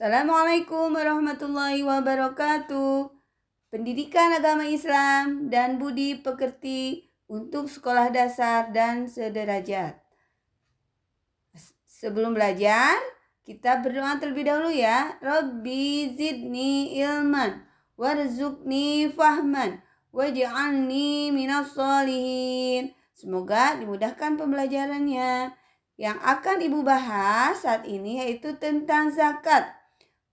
Assalamualaikum warahmatullahi wabarakatuh. Pendidikan agama Islam dan budi pekerti untuk sekolah dasar dan sederajat. Sebelum belajar, kita berdoa terlebih dahulu ya. Rabbi zidni ilman warzuqni fahman waj'alni minas sholihin. Semoga dimudahkan pembelajarannya. Yang akan Ibu bahas saat ini yaitu tentang zakat.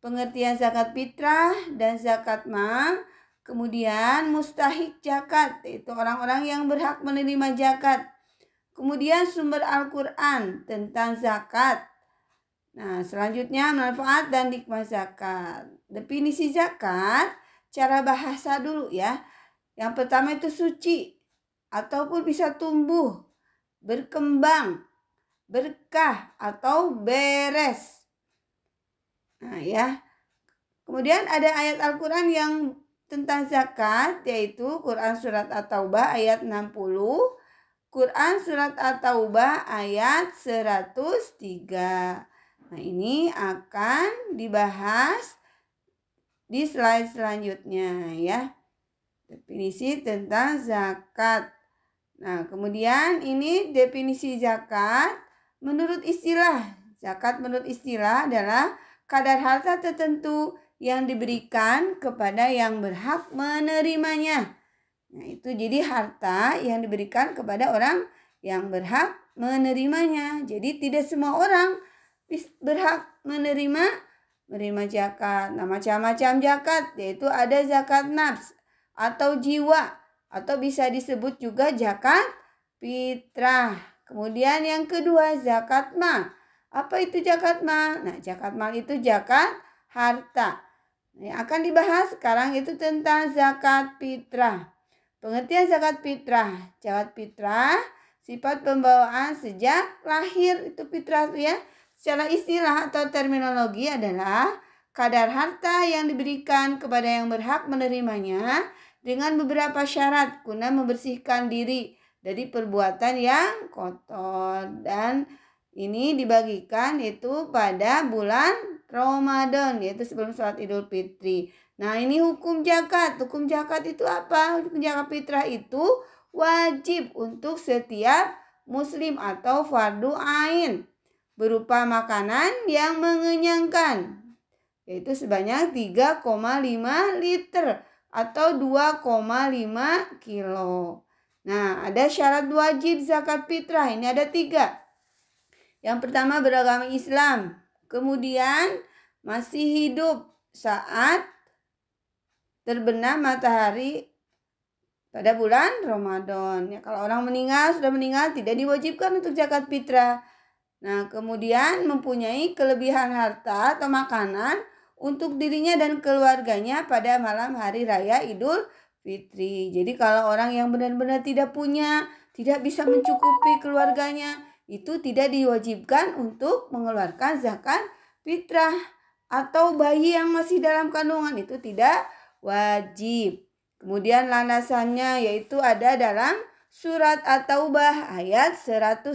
Pengertian zakat fitrah dan zakat mal. Kemudian mustahik zakat, yaitu orang-orang yang berhak menerima zakat. Kemudian sumber Al-Quran tentang zakat. Nah, selanjutnya manfaat dan hikmah zakat. Definisi zakat, cara bahasa dulu ya. Yang pertama itu suci, ataupun bisa tumbuh, berkembang, berkah, atau beres. Nah ya, kemudian ada ayat Al-Quran yang tentang zakat, yaitu Quran Surat At-Taubah ayat 60, Quran Surat At-Taubah ayat 103. Nah ini akan dibahas di slide selanjutnya ya. Definisi tentang zakat. Nah kemudian ini definisi zakat menurut istilah. Zakat menurut istilah adalah kadar harta tertentu yang diberikan kepada yang berhak menerimanya. Nah itu jadi harta yang diberikan kepada orang yang berhak menerimanya. Jadi tidak semua orang berhak menerima zakat. Nah macam-macam zakat, yaitu ada zakat nafs atau jiwa, atau bisa disebut juga zakat fitrah. Kemudian yang kedua zakat mal. Apa itu zakat mal? Nah zakat mal itu zakat harta. Yang akan dibahas sekarang itu tentang zakat fitrah. Pengertian zakat fitrah. Zakat fitrah sifat pembawaan sejak lahir, itu fitrah itu ya. Secara istilah atau terminologi adalah kadar harta yang diberikan kepada yang berhak menerimanya dengan beberapa syarat guna membersihkan diri dari perbuatan yang kotor. Dan ini dibagikan itu pada bulan Ramadan, yaitu sebelum sholat Idul Fitri. Nah ini hukum zakat. Hukum zakat itu apa? Hukum zakat fitrah itu wajib untuk setiap muslim atau fardu ain, berupa makanan yang mengenyangkan, yaitu sebanyak 3,5 liter atau 2,5 kilo. Nah ada syarat wajib zakat fitrah, ini ada 3. Yang pertama beragama Islam, kemudian masih hidup saat terbenam matahari pada bulan Ramadan. Ya, kalau orang sudah meninggal tidak diwajibkan untuk zakat fitrah. Nah, kemudian mempunyai kelebihan harta atau makanan untuk dirinya dan keluarganya pada malam hari raya Idul Fitri. Jadi kalau orang yang benar-benar tidak punya, tidak bisa mencukupi keluarganya, itu tidak diwajibkan untuk mengeluarkan zakat fitrah. Atau bayi yang masih dalam kandungan itu tidak wajib. Kemudian landasannya yaitu ada dalam surat At-Taubah ayat 103.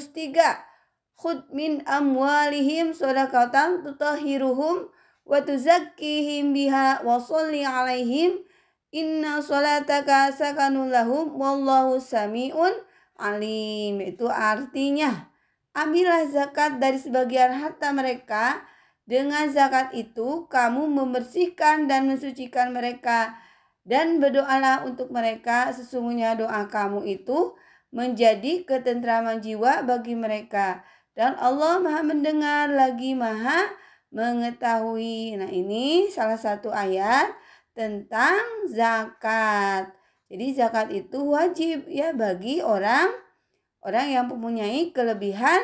Khudh min amwalihim shadaqatan tutahhiruhum wa tuzakkihim biha wa sholli alaihim inna sholataka sakanun lahum wallahu sami'un alim. Itu artinya ambillah zakat dari sebagian harta mereka. Dengan zakat itu kamu membersihkan dan mensucikan mereka, dan berdoalah untuk mereka, sesungguhnya doa kamu itu menjadi ketentraman jiwa bagi mereka, dan Allah Maha mendengar lagi Maha mengetahui. Nah ini salah satu ayat tentang zakat. Jadi zakat itu wajib ya bagi orang yang mempunyai kelebihan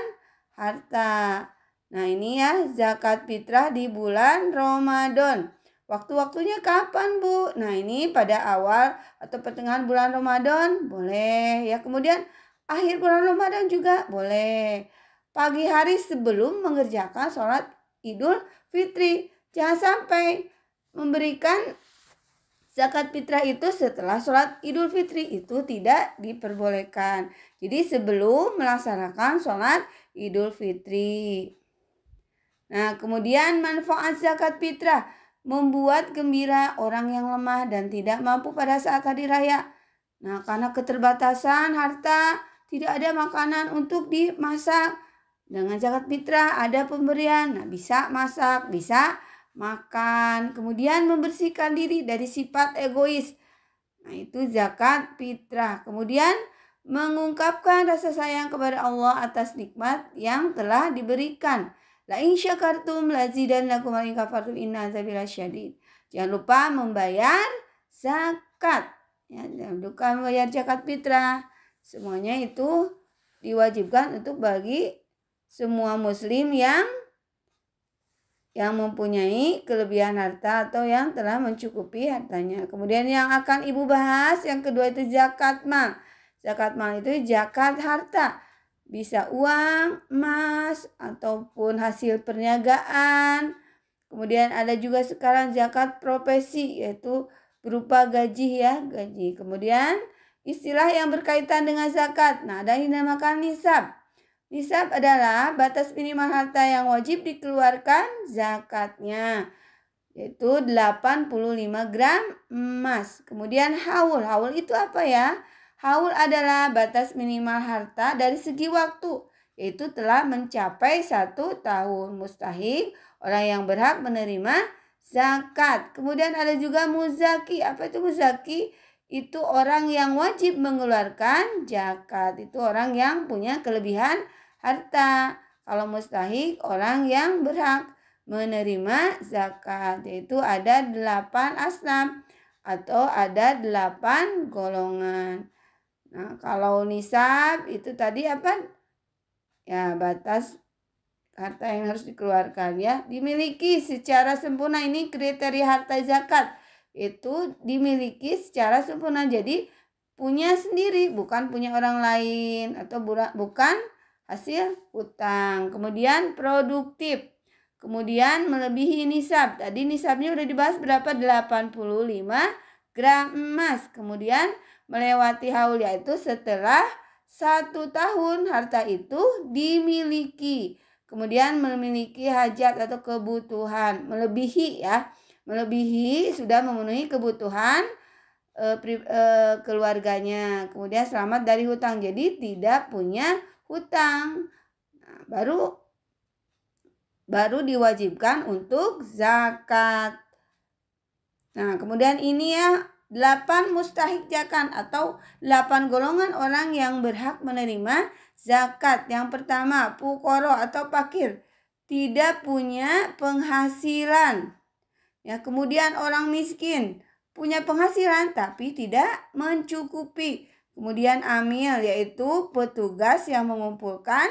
harta. Nah ini ya zakat fitrah di bulan Ramadan. Waktu-waktunya kapan Bu? Nah ini pada awal atau pertengahan bulan Ramadan boleh ya. Kemudian akhir bulan Ramadan juga boleh. Pagi hari sebelum mengerjakan sholat Idul Fitri. Jangan sampai memberikan zakat fitrah itu setelah sholat Idul Fitri, itu tidak diperbolehkan. Jadi sebelum melaksanakan sholat Idul Fitri. Nah, kemudian manfaat zakat fitrah membuat gembira orang yang lemah dan tidak mampu pada saat hari raya. Nah, karena keterbatasan harta, tidak ada makanan untuk dimasak. Dengan zakat fitrah ada pemberian. Nah, bisa masak, bisa makan. Kemudian membersihkan diri dari sifat egois. Nah, itu zakat fitrah. Kemudian mengungkapkan rasa sayang kepada Allah atas nikmat yang telah diberikan. La in syakartum lazidannakum wa in kafartum inna azabi lasyadid. Jangan lupa membayar zakat. Ya, jangan lupa membayar zakat fitrah. Semuanya itu diwajibkan untuk bagi semua muslim yang mempunyai kelebihan harta atau yang telah mencukupi hartanya. Kemudian yang akan Ibu bahas yang kedua itu zakat mal. Zakat mal itu zakat harta. Bisa uang, emas, ataupun hasil perniagaan. Kemudian ada juga sekarang zakat profesi, yaitu berupa gaji ya, gaji. Kemudian istilah yang berkaitan dengan zakat. Nah, ada yang dinamakan nisab. Nisab adalah batas minimal harta yang wajib dikeluarkan zakatnya, yaitu 85 gram emas. Kemudian haul. Haul itu apa ya? Haul adalah batas minimal harta dari segi waktu, yaitu telah mencapai 1 tahun. Mustahik, orang yang berhak menerima zakat. Kemudian ada juga muzaki. Apa itu muzaki? Itu orang yang wajib mengeluarkan zakat. Itu orang yang punya kelebihan harta. Kalau mustahik, orang yang berhak menerima zakat, yaitu ada 8 asnaf atau ada 8 golongan. Nah, kalau nisab itu tadi apa? Ya, batas harta yang harus dikeluarkan ya. Dimiliki secara sempurna, ini kriteria harta zakat. Itu dimiliki secara sempurna. Jadi punya sendiri, bukan punya orang lain atau bukan hasil hutang. Kemudian produktif. Kemudian melebihi nisab. Tadi nisabnya udah dibahas berapa? 85 gram emas. Kemudian melewati haul, yaitu setelah 1 tahun harta itu dimiliki. Kemudian memiliki hajat atau kebutuhan. Melebihi ya. Melebihi sudah memenuhi kebutuhan keluarganya. Kemudian selamat dari hutang. Jadi tidak punya hutang. Nah, baru diwajibkan untuk zakat. Nah, kemudian ini ya 8 mustahik zakat atau 8 golongan orang yang berhak menerima zakat. Yang pertama, fuqara atau fakir, tidak punya penghasilan. Ya, kemudian orang miskin, punya penghasilan tapi tidak mencukupi. Kemudian amil, yaitu petugas yang mengumpulkan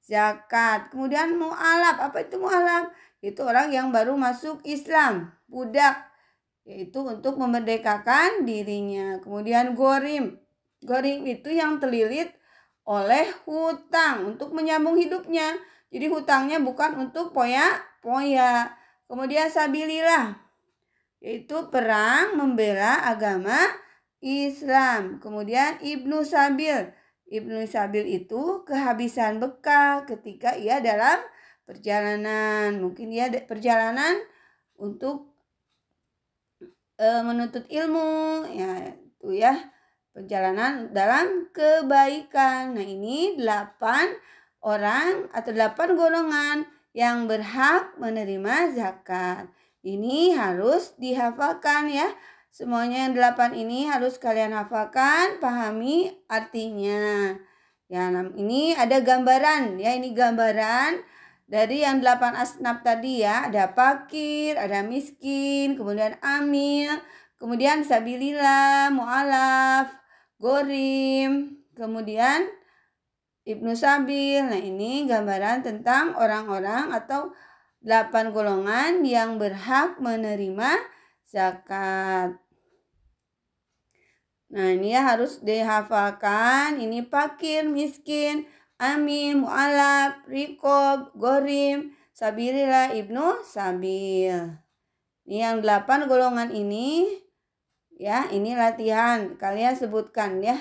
zakat. Kemudian mu'alaf, apa itu mu'alaf? Itu orang yang baru masuk Islam, budak, yaitu untuk memerdekakan dirinya. Kemudian gorim. Gorim itu yang terlilit oleh hutang untuk menyambung hidupnya. Jadi hutangnya bukan untuk poya-poya. Kemudian sabilillah, yaitu perang membela agama Islam. Kemudian ibnu sabil. Ibnu sabil itu kehabisan bekal ketika ia dalam perjalanan. Mungkin ia perjalanan untuk menuntut ilmu, ya itu ya, perjalanan dalam kebaikan. Nah, ini 8 orang atau 8 golongan yang berhak menerima zakat. Ini harus dihafalkan ya. Semuanya yang 8 ini harus kalian hafalkan, pahami artinya. Ya, ini ada gambaran ya, ini gambaran dari yang 8 asnaf tadi ya. Ada fakir, ada miskin, kemudian amil, kemudian sabilillah, mu'alaf, gorim, kemudian ibnu sabil. Nah, ini gambaran tentang orang-orang atau 8 golongan yang berhak menerima zakat. Nah, ini ya harus dihafalkan. Ini fakir, miskin, amin, mu'alaf, rikob, gorim, sabilillah, ibnu sabil. Ini yang 8 golongan ini ya, ini latihan. Kalian sebutkan ya.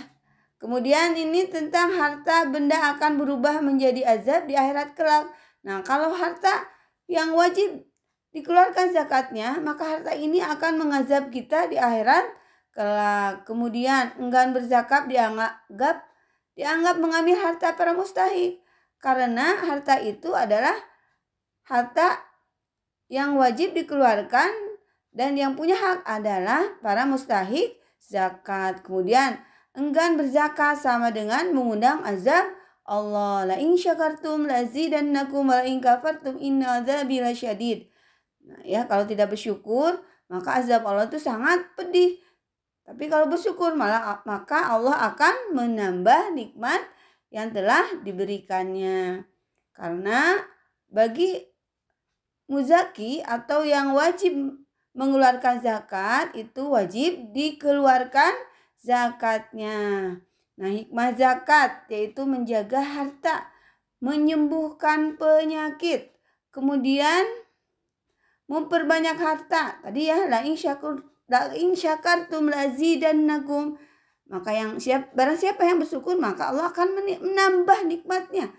Kemudian ini tentang harta benda akan berubah menjadi azab di akhirat kelak. Nah, kalau harta yang wajib dikeluarkan zakatnya, maka harta ini akan mengazab kita di akhirat kelak. Kemudian enggan berzakat dianggap mengambil harta para mustahik, karena harta itu adalah harta yang wajib dikeluarkan dan yang punya hak adalah para mustahik zakat. Kemudian enggan berzakat sama dengan mengundang azab Allah. La in syakartum lazidannakum wa la in kafartum inna adzabi lasyadid. Nah, ya, kalau tidak bersyukur maka azab Allah itu sangat pedih. Tapi kalau bersyukur maka Allah akan menambah nikmat yang telah diberikannya. Karena bagi muzaki atau yang wajib mengeluarkan zakat itu wajib dikeluarkan zakatnya. Nah, hikmah zakat yaitu menjaga harta, menyembuhkan penyakit, kemudian memperbanyak harta. Tadi ya, la in syakartum lazidannakum. Maka barang siapa yang bersyukur maka Allah akan menambah nikmatnya.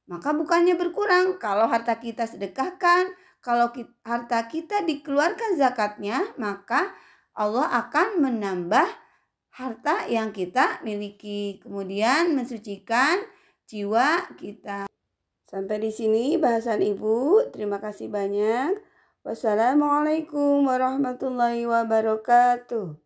Maka bukannya berkurang. Kalau harta kita sedekahkan, kalau harta kita dikeluarkan zakatnya, maka Allah akan menambah harta yang kita miliki. Kemudian mensucikan jiwa kita. Sampai di sini bahasan Ibu. Terima kasih banyak. Wassalamualaikum warahmatullahi wabarakatuh.